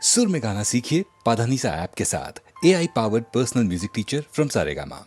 सुर में गाना सीखिए पाधानीसा ऐप के साथ। AI powered personal music teacher from Saregama.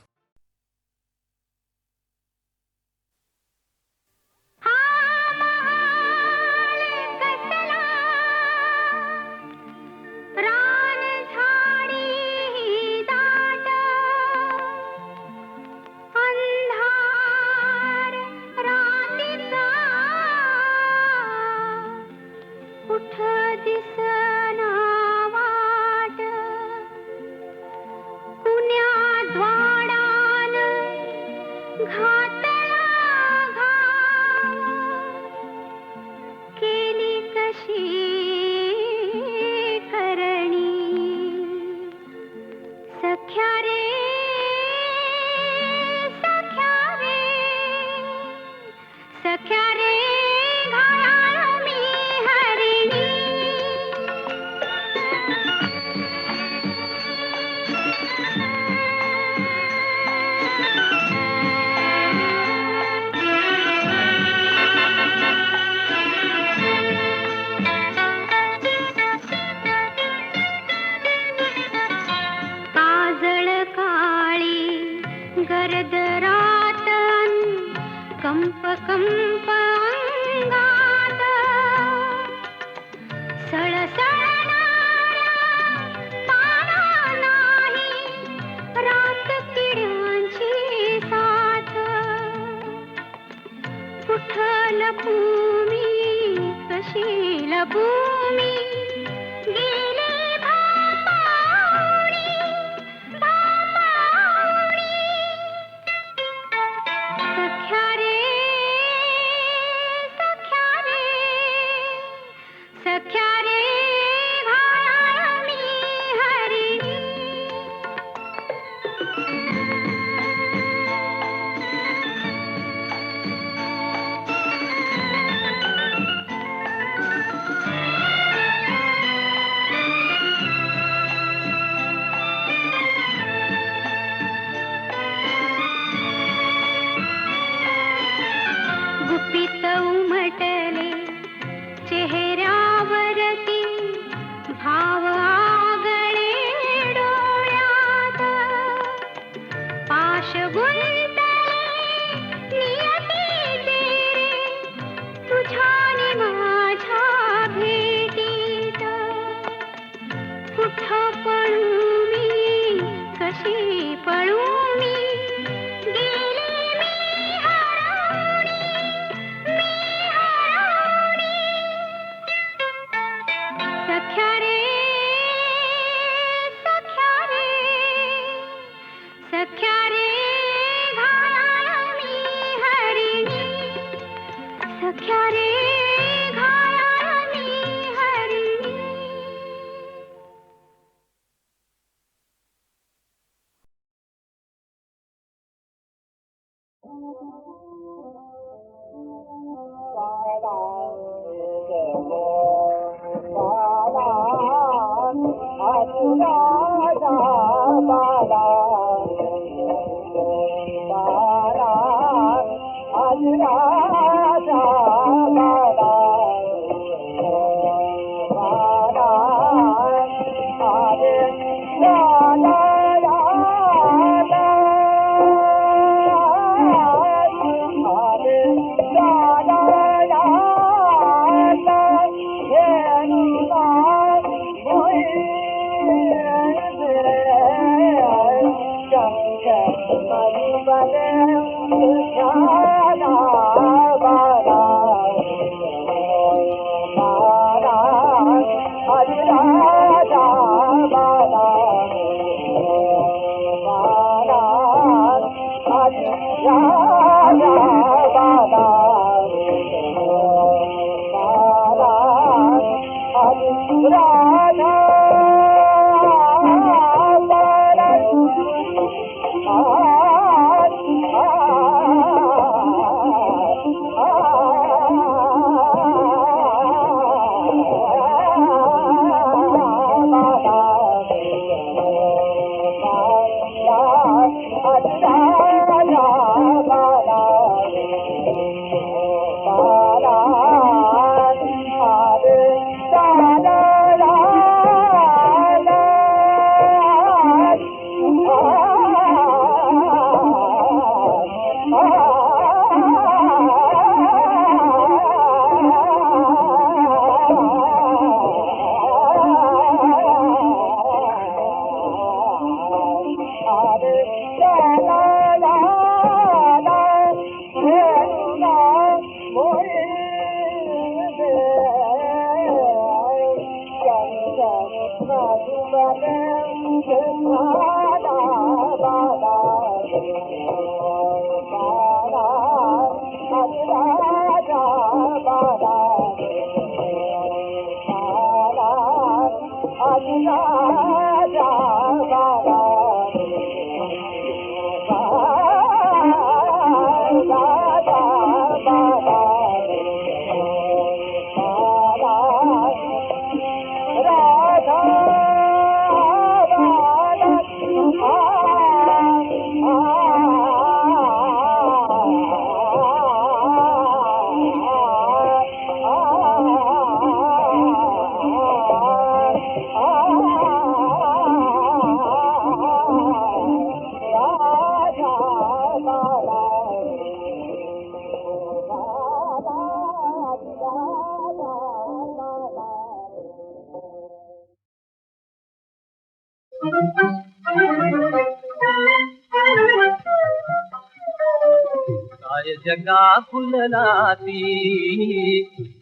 काय जगा फुललाती,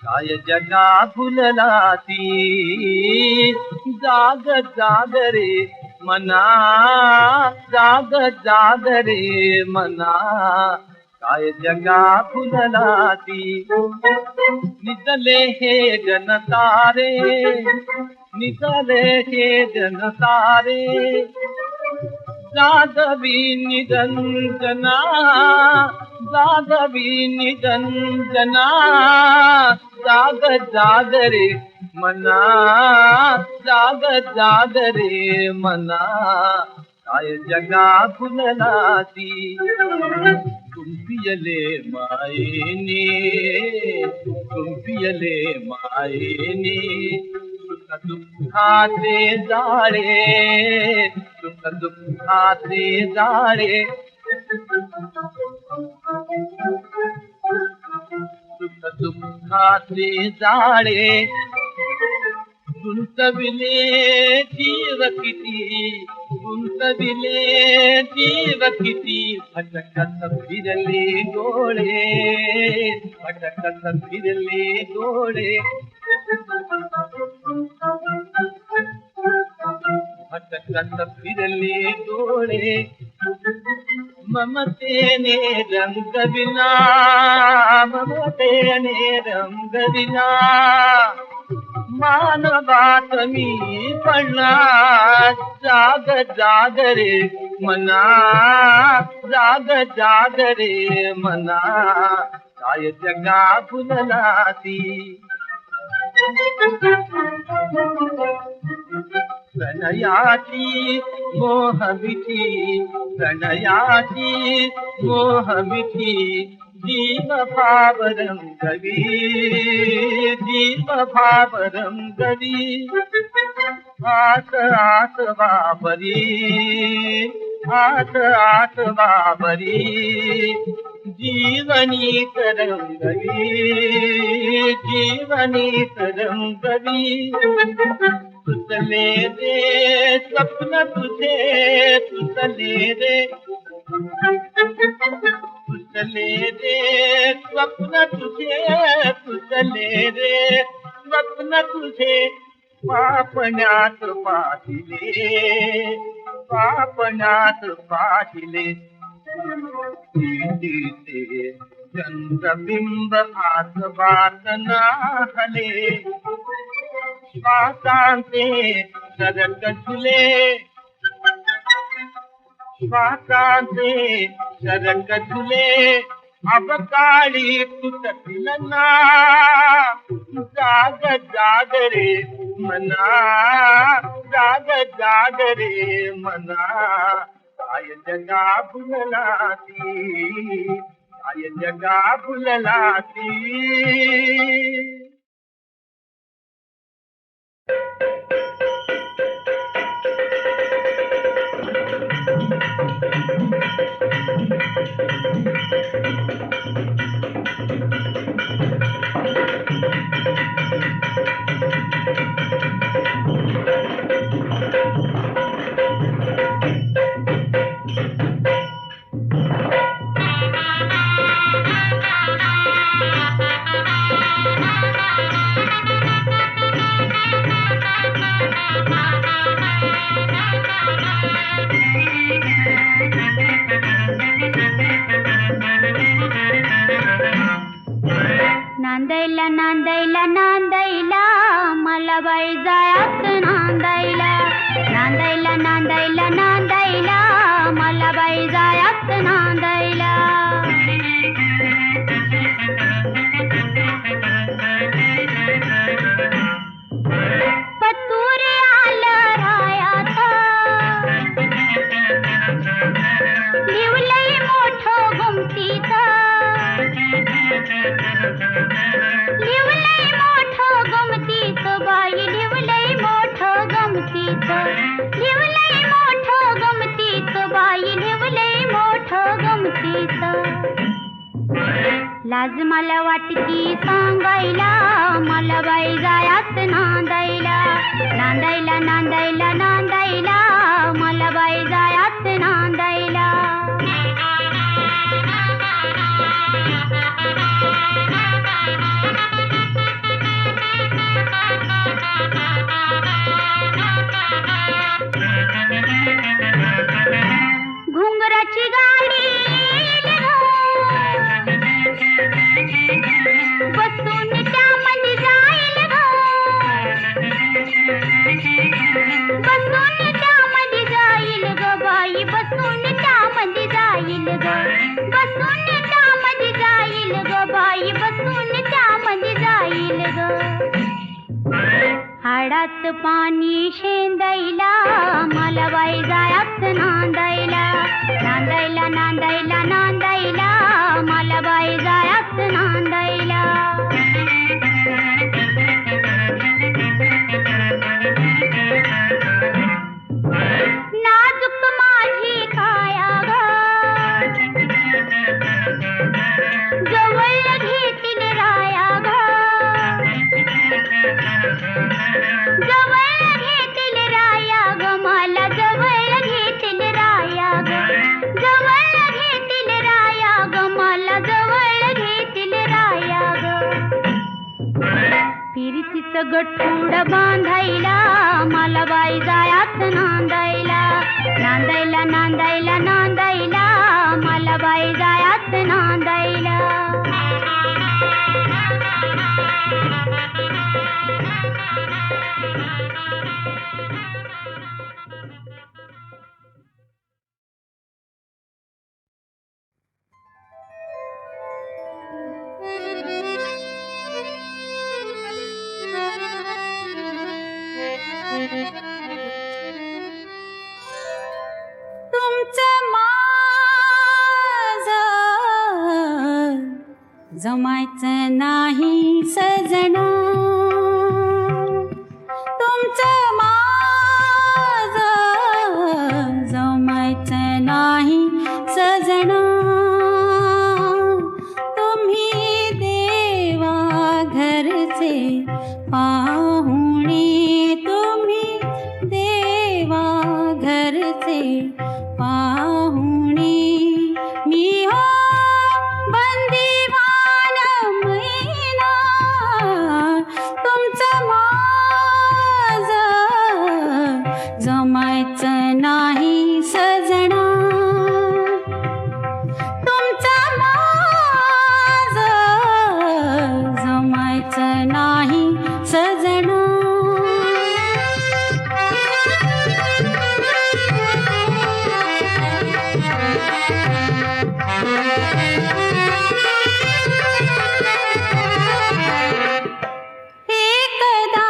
काय जगा फुललाती, जाग जाग रे मना, जाग जाग रे मना, काय जगा फुललाती. निजले हे जनतारे, निजले हे जनतारे, जागवी निरंजना, जागवी निरंजना, जाग जाग रे मना, जाग जाग रे मना, काय जगा फुललाती. तुम्पियले मायेने, तुम्पियले मायेने, सुख दुःखाचे जाळे, सुख दुःखाचे जाळे, सुख दुःखाचे जाळे, गुंतविले जीव किती, गुंतविले जीव किती, भटकत फिरले डोळे, भटकत फिरले डोळे, भटकत फिरले डोळे. ममतेने रंगविला, ममतेने रंगविला, मानवात मी पडला, जाग जाग रे मना, जाग जाग रे मना, काय जगा फुललाती. प्रणयाची मोहमिठी, प्रणयाची मोहमिठी, जीव भाव रंगवी, जीव भाव रंगवी, आस आस बाबरी, आस आस बाबरी, जीवनी तरंगवी, जीवनी तरंगवी. सुचले रे स्वप्न तुझे, सुचले रे, सुचले रे स्वप्न तुझे, सुचले रे स्वप्न तुझे, पापण्यात पाहिले, पापण्यात पाहिले. ते चंद्रबिंब आसवात नाहले, श्वासांचे सरक झुले, श्वासांचे सरक झुले, अवकाळी तुटतील ना, जाग जाग रे मना, जाग जाग रे मना, काय जगा फुललाती, काय जगा फुललाती. नांदायला नांदायला मला बाई जायाच नांदायला. पतुरे आलं रायात लिवलंय मोठं गुमतीत. लिवलंय मोठं गमतीत बाई लिवलंय मोठं गमतीत. लिवलंय मोठं गमतीत बाई लिवलंय मोठं गमतीत. लाज मला वाटती सांगायला मला बाई जायाच नांदायला. नांदायला नांदायला नांदायला मला बाई जायाच नांदायला. घुंगराची गाडी बसून त्यामध्ये जाईल ग. बसून त्यामध्ये जाईल ग बाई बसून त्यामध्ये जाईल ग. बसून त्यामध्ये जाईल ग बाई बसून त्यामध्ये जाईल ग. हाडाच पाणी शेंदायला मला बाई जायाच नांदायला. नांदायला नांदायला नांदायला मला बाई जायाच नांदायला. नाजूक माझी काया ग जवळ घेतील राया ग. जवळ घेतील राया ग मला जवळ घेतील राया ग. जवळ घेतील राया ग मला जवळ घेतील राया ग. फिरतीचं गठुड बांधायला मला बाई जायाच नांदायला. नांदायला नांदायला नांदायला मला बाई जायाच नांदायला. तुमचं माझं जमायचं नाही सजना. तुमचं माझं जमायचं नाही सजना. तुम्ही देवा घरचे पाहुणे. तुम्ही देवा घरचे पाहुणे. मी हो बंदीवान मैना. तुमचं माझं जमायचं नाही सजना. तुमचं माझं जमायचं नाही सजना. एकदा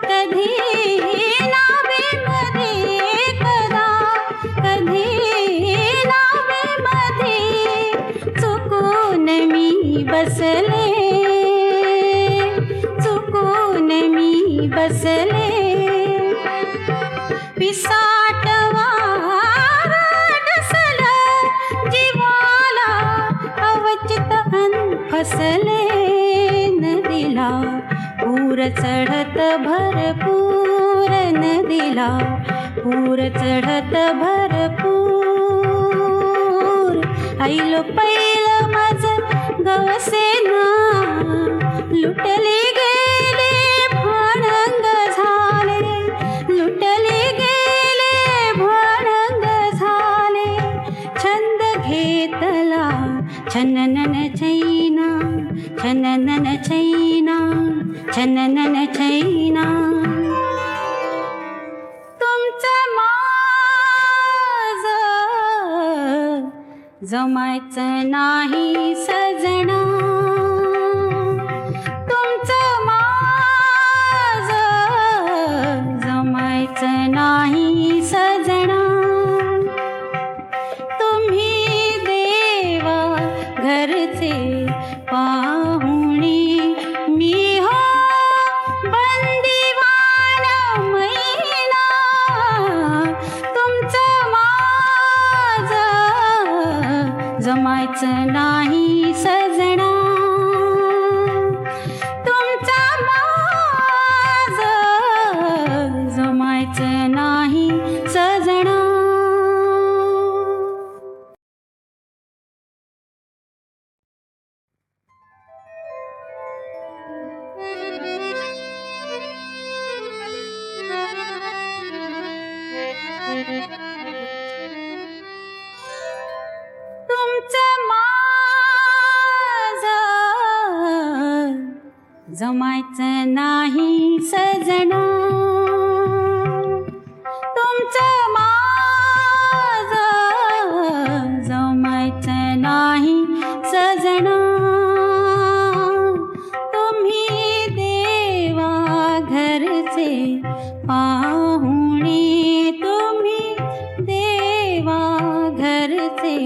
कधी नावेमध्ये. एकदा कधी नावेमध्ये चुकून मी बसले. चुकून मी बसले. पिसाटवा डसल जीवाला अवचित फसले. नदीला पूर चढत भरपूर. नदीला पूर चढत भरपूर. आईलो पहिलं माझं गवसेना. लुटले गेले भानंग झाले. लुटले गेले भानंग झाले. छंद घेतला छननन छैना. छननन छैना. छननन छैना. तुमचं मा जमायचं नाही सजना तुमचं माझं जमायचं नाही सजना तुम्ही देवा घरचे पाहुणे मी हो बंदिवान मैना तुमचं माझं जमायचं नाही सजना तुमचं माझं जमायचं नाही सजना तुमचं माझं जमायचं नाही सजना तुमचं माझं जमायचं नाही सजना तुम्ही देवा घरचे पाहुणे तुम्ही देवा घरचे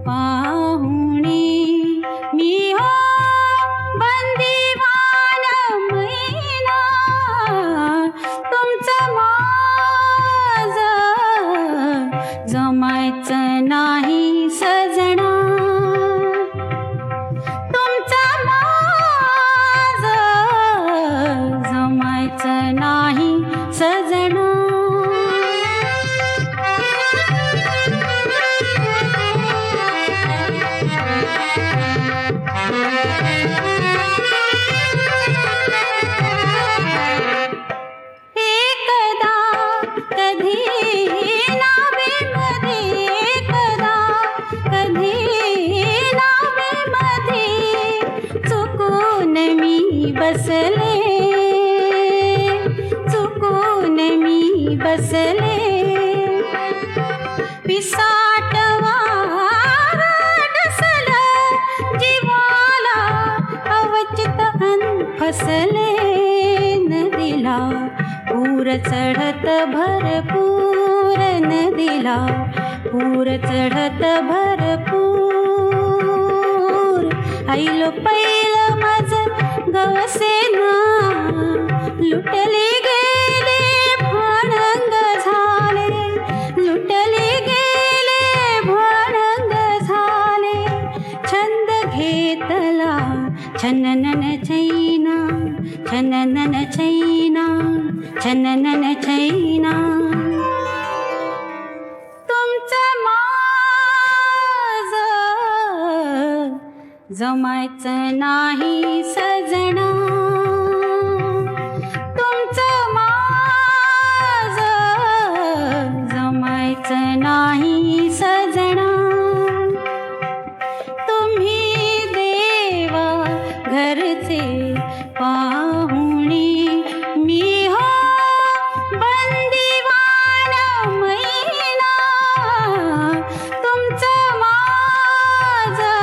पाहुणे मी हो बंदिवान मैना तुमचं माझं जमायचं नाही सजना तुमचं माझं जमायचं नाही सजना एकदा कधी नावेमध्ये एकदा कधी नावेमध्ये चुकून मी बसले चुकून मी बसले पिसाटवा डसलं जीवाला अवचित अन फसले नदीला पूर चढत भरपूर नदीला पूर चढत भरपूर आईलो पैल मज गवसेना लुटले गेले भणंग झाले लुटले गेले भणंग झाले छंद घेतला छननन छैना छननन छैना छननन छैना तुमचं माझं जमायचं नाही सजना तुमचं माझं जमायचं नाही सजना तुम्ही देवा घरचे पाहुणे मी हो बंदिवान मैना तुमचं माझं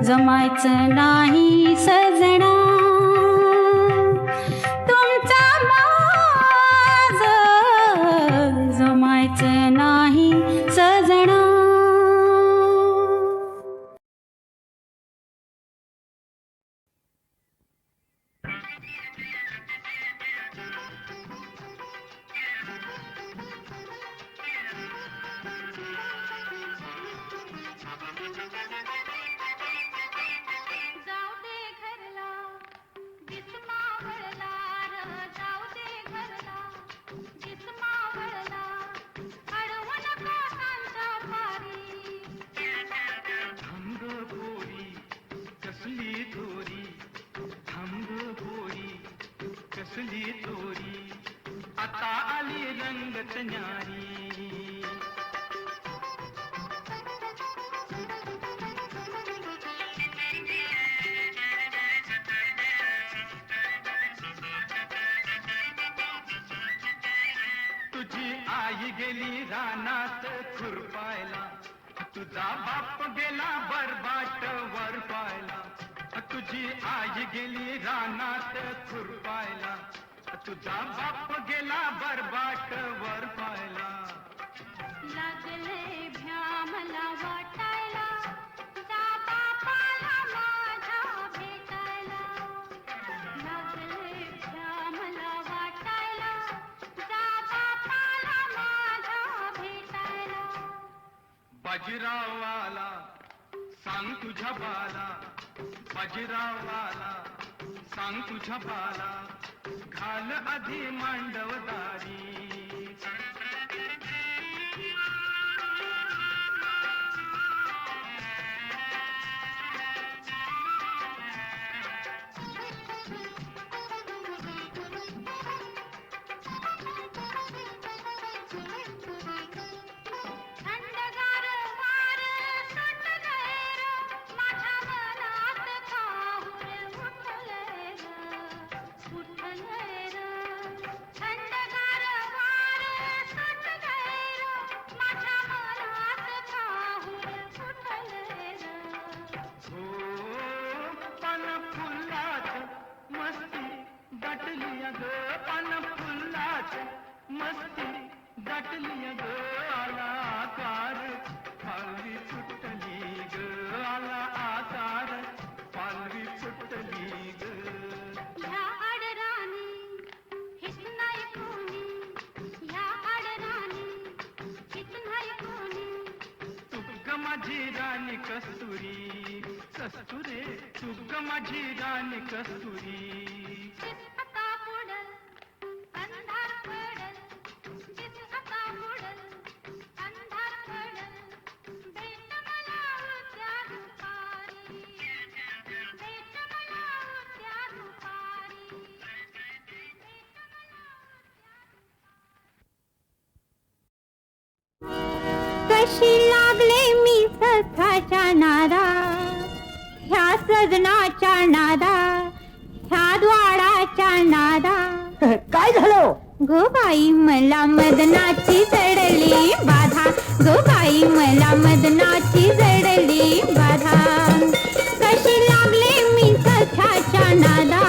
जमायचं नाही सजना तुमचं माझं जमायचं नाही सजना जाऊ दे घरला दिसमावळला जाऊ दे घरला दिसमावळला अडवू नका कांता पारी थांब गोरी कसली थोरी थांब गोरी कसली थोरी आता आली रंगत न्यारी तुझी आई गेली रानात खुरपायला तुझा बाप गेला बरबाट वर पायला, तुझी आई गेली रानात खुरपायला. तुझा बाप गेला बरबाट वर पायला. लागले भ्या मला वाटायला, जा बापाला माझ्या भेटायला. लागले भ्या मला वाटायला, जा बापाला माझ्या भेटायला. बाजीरावाला सांग तुझ्या बाला, बाजीरावाला सांग तुझ्या बाला, घाल आधी मांडवदारी. थंडगार वार सुटलंय र, माझ्या मनात काहूर उठलंय र, उठलंय र. थंडगार वार सुटलंय र, माझ्या मनात काहूर उठलंय र. हो पान फुलात मस्ती दाटली ग, पान फुलात मस्ती दाटली ग. आला आकार पालवी फुटली ग, आला आकार पालवी फुटली ग. ह्या आडराणी हित नाही कोणी, ह्या आडराणी हित नाही कोणी. तू ग माझी राणी कस्तुरी, कस्तुरे तू ग माझी राणी कस्तुरी. आता बुडल अंधार पडल, जिस आता बुडल अंधार पडल. भेट मला उद्या दुपारी, भेट मला उद्या दुपारी, भेट मला. कशी लागले मी सखाच्या नादा, ह्या सजनाच्या नादा, ह्या द्वाराच्या नादा. काय झालं? गो बाई मला मदनाची जडली बाधा, गो बाई मला मदनाची जडली बाधा. कशी लागले मी सख्याच्या नादा,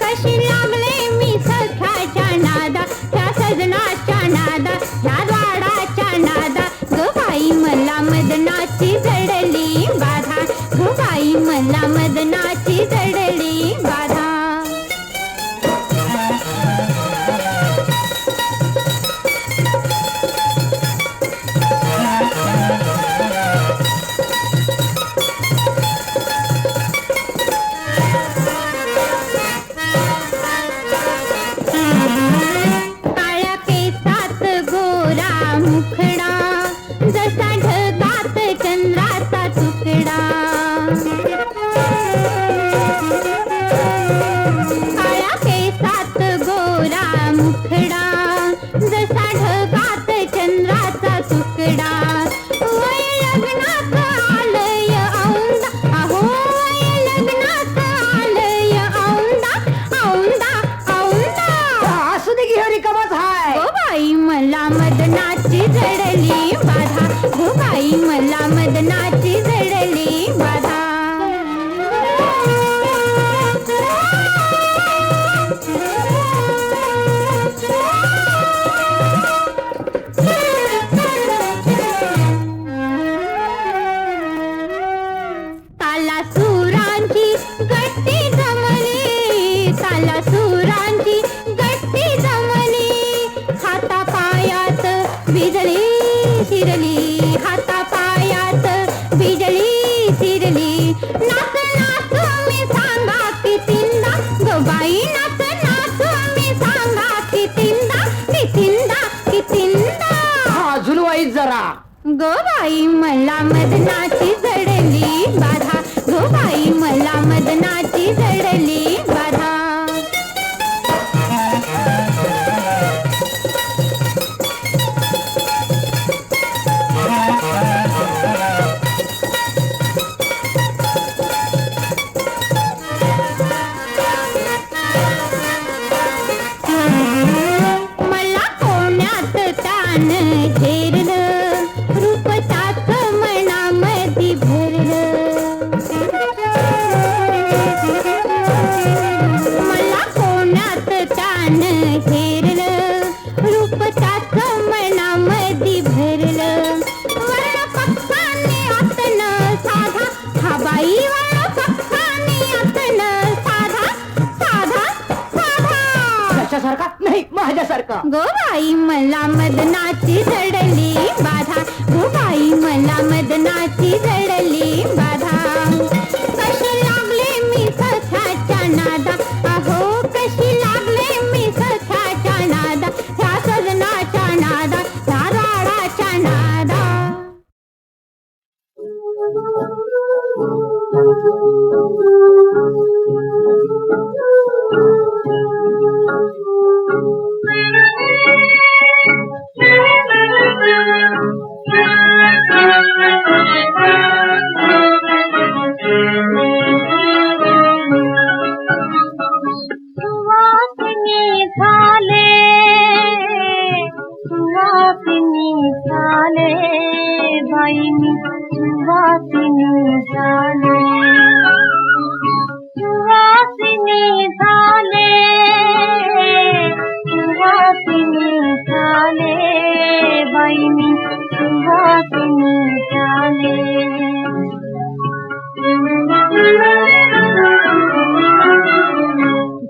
कशी लागले मी सख्याच्या नादा, ह्या सजनाच्या नादा, ह्या द्वाराच्या नादा. गो बाई मला मदनाची जडली बाधा, गो बाई मला मदनाची जडली बाधा. काळ्या केसात गोरा मुखडा, जसा ढगात चंद्राचा तुकडा. काळ्या केसात गोरा मुखडा, जसा ढगात चंद्राचा तुकडा. वय लग्नात आलय औंदा, अहो वय लग्नात आलय औंदा, औंदा औंदा. असू दे की रिकामाच हाय. गो बाई मला मदनाची जडली बाधा, गो बाई मला मदनाची जडली बाधा. ताला सुरांची गट्टी जमली, ताला सुरांची गट्टी जमली. हाता पायात बिजली शिरली, हाता पायात बिजली शिरली. नाच नाच मी सांगा कितींदा, गो बाई नाच नाच मी सांगा कितींदा, कितींदा कितींदा. अजून वाईट जरा. गो बाई मला मदनाची जडली बाधा, गो बाई मला मदनाची जडली बाधा. मला कोण्यात तान झेरलं, रूप ताक माझ्यासारखा. गो बाई मला मदनाची जडली बाधा, गो बाई मला मदनाची जडली बाधा. कशी लागले मी सख्याच्या नादा, अहो कशी लागले मी सख्याच्या नादा, ह्या सजनाच्या नादा, ह्या राडाच्या नादा.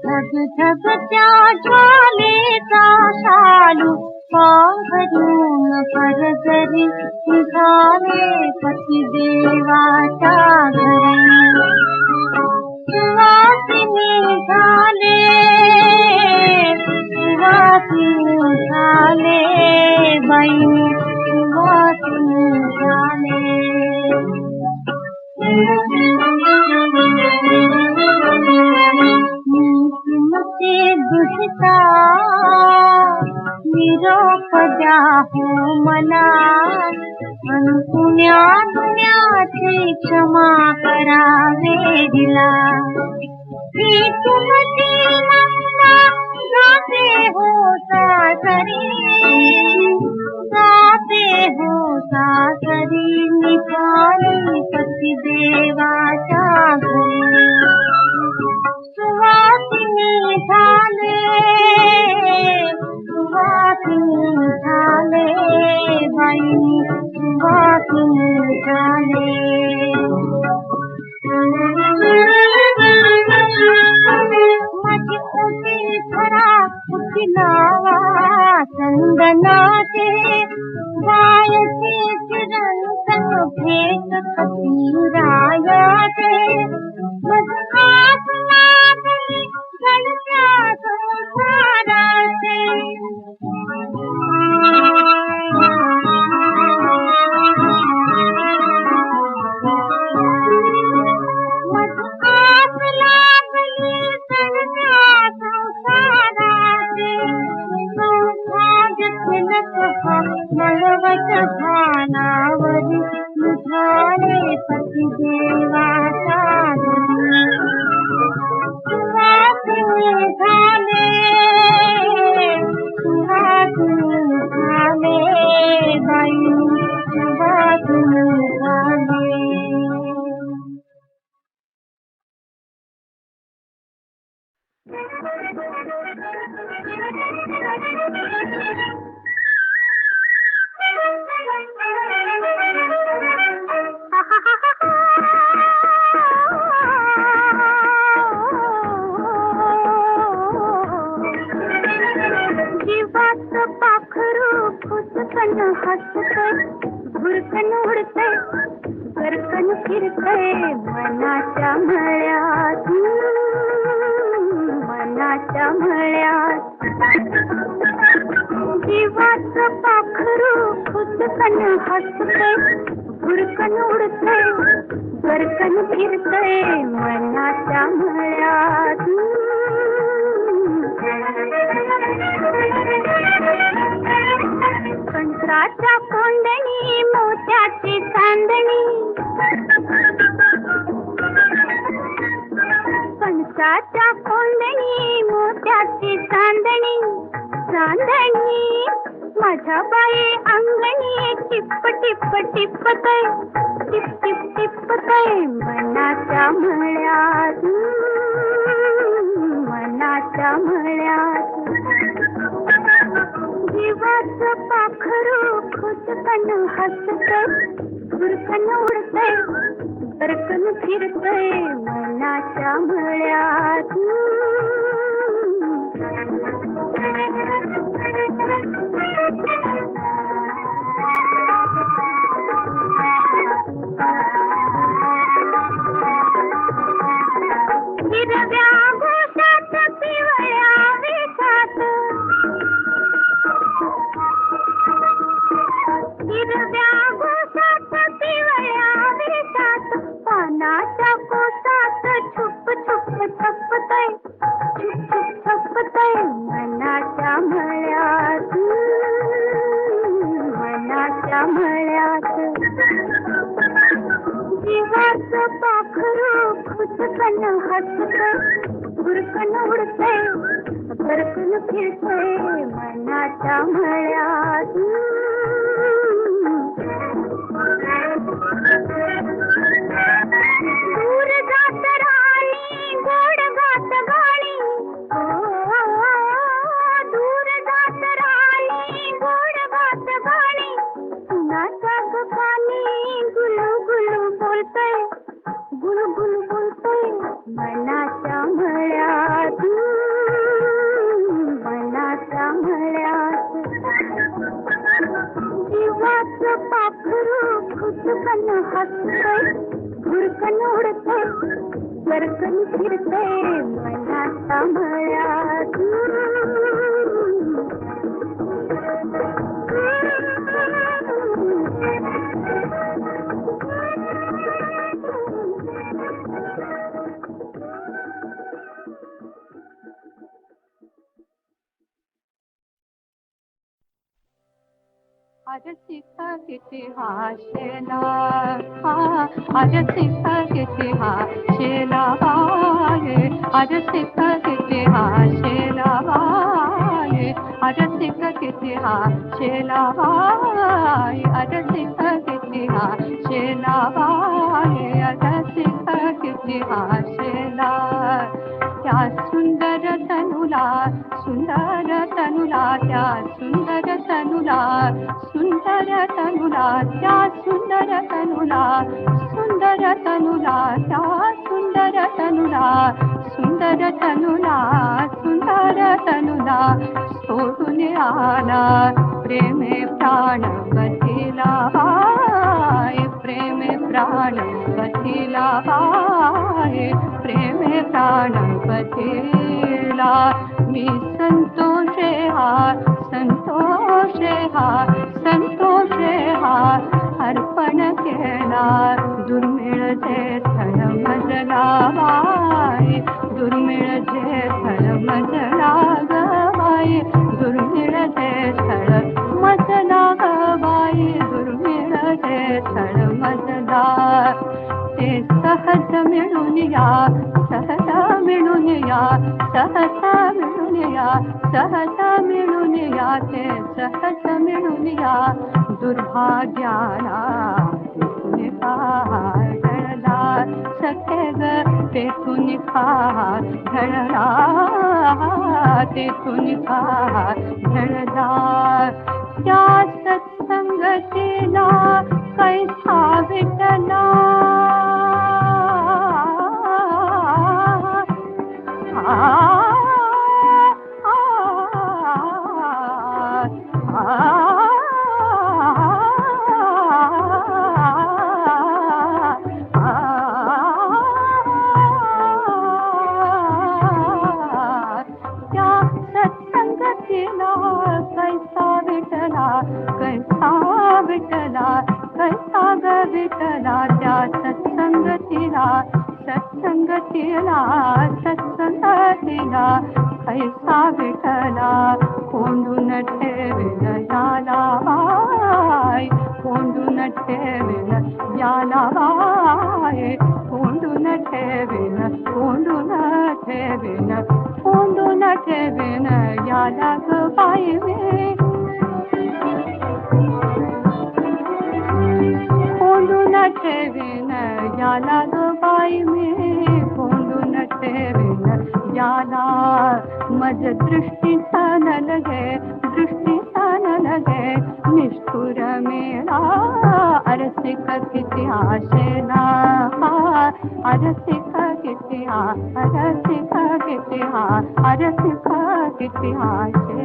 झगझगत्या ज्वालेचा शालू पांघरून परजरी निघाले पतिदेवाच्या घरी. सुवासिनी झाले, सुवासिनी झाले बाई, सुवासिनी झाले. नीतिमते दुहिता निरोप द्या हो मला, पुण्या दुन्याची क्षमा करावे दिला. ही तुमची नंदा जाते हो सासरी, जाते हो सासरी निघाली पतिदेवाच्या घरी. सुवासिनी झाले, सुवासिनी झाले बाई, सुवासिनी झाले. माझी ओटी खरा फुलावा चंदनाचे, गायचे चिरंतन भेट कपिरायाचे. मजहात लागली गळत्या संसाराचे. मजहात लागली गळत्या संसाराचे. सौभाग्य तिलक मळवट भानावरी निघाले पतिदेवाच्या घरी. सुवासिनी झाले, सुवासिनी झाले बाई, सुवासिनी झाले. जीवाचं पाखरू फुसकन हसतय, भुरकन उडतय, गरकन फिरतय मनाच्या मळ्यात, मनाच्या मळ्यात. जीवाचं पाखरू फुसकन हसतय, भुरकन उडतय, गरकन फिरतय मनाच्या मळ्यात. कंत्राच्या कोंडणी मोत्याची चांदणी, कंसाच्या कोंडणी मोत्याची चांदणी, चांदणी माझ्या बाई अंगणी टिप टिप टिपतय, टिप टिप टिपतय मनाच्या मळ्यात, मनाच्या मळ्यात. जीवाचं पाखरू खुदकन हसतय, भुरकन उडतय, गरकन फिरतय मनाच्या मळ्यात. हिरव्या घोषात पिवळ्या वेशात हिरव्या घोषात पिवळ्या वेशात पानाच्या कोशात छुप छुप छपतय छुप छुप छपतय मनाच्या मळ्यात मनाच्या मळ्यात जीवाचं पाखरू खुदकन हसतय गुरकन उडतय फरकन फिरतय मनाच्या मळ्यात दूर जात राणी गोड गात गाणी दूर जात राणी गोड गात गाणी कुणाच्या गपानी गुलू गुलू बोलतय गुलू गुलू बोलतय मनाच्या मळ्यात मनाच्या मळ्यात जीवाचं पाखरू खुदकन हसतय गुरकन उडतय सरकन फिरतय मनाच्या मळ्यात आज शिका किती हाशेला आज शिका किती हाशेला आज शिका किती हाशेला आज शिका किती हाशेला आज शिका किती हाशेला आज शिका किती हाशेला त्या सुंदर तनुला त्या सुंदर तनुला त्या सुंदर तनुला त्या सुंदर तनुला सोडून आला प्रेमे प्राण बथिला प्रेमे प्राण बथिला प्रेमे प्राण बथिला मी संतोषे अर्पण केला दुर्मिळ जे स्थळ मजला बाई दुर्मिळ जे स्थळ मजला गबाई दुर्मिळ जे स्थळ मजला गबाई दुर्मिळ जे स्थळ मजला ते सहज मिळून या सहज मिळून या सहज मिळून या सहज मिळून या ते सहज मिळून या दुर्भाग्याला ढळला सखे ग तेथून फार ढळला तेथून फार ढळला त्या सत्संगतीला कैसा विटला सत्संगतीला कैसा विठला कोंडून ठेवेल याला बाई कोंडून ठेवेल याला बाई कोंडून ठेवेल कोंडून ठेवेल याला ग बाई मी कोंडून ठेवेल याला ग बाई मी कोंडून ठेवेल याला मज दृष्टी सन लगे निष्ठुर मेळा अरसिक किती आशेला अरसिक किती अरसिक किती अरसिक किती आशे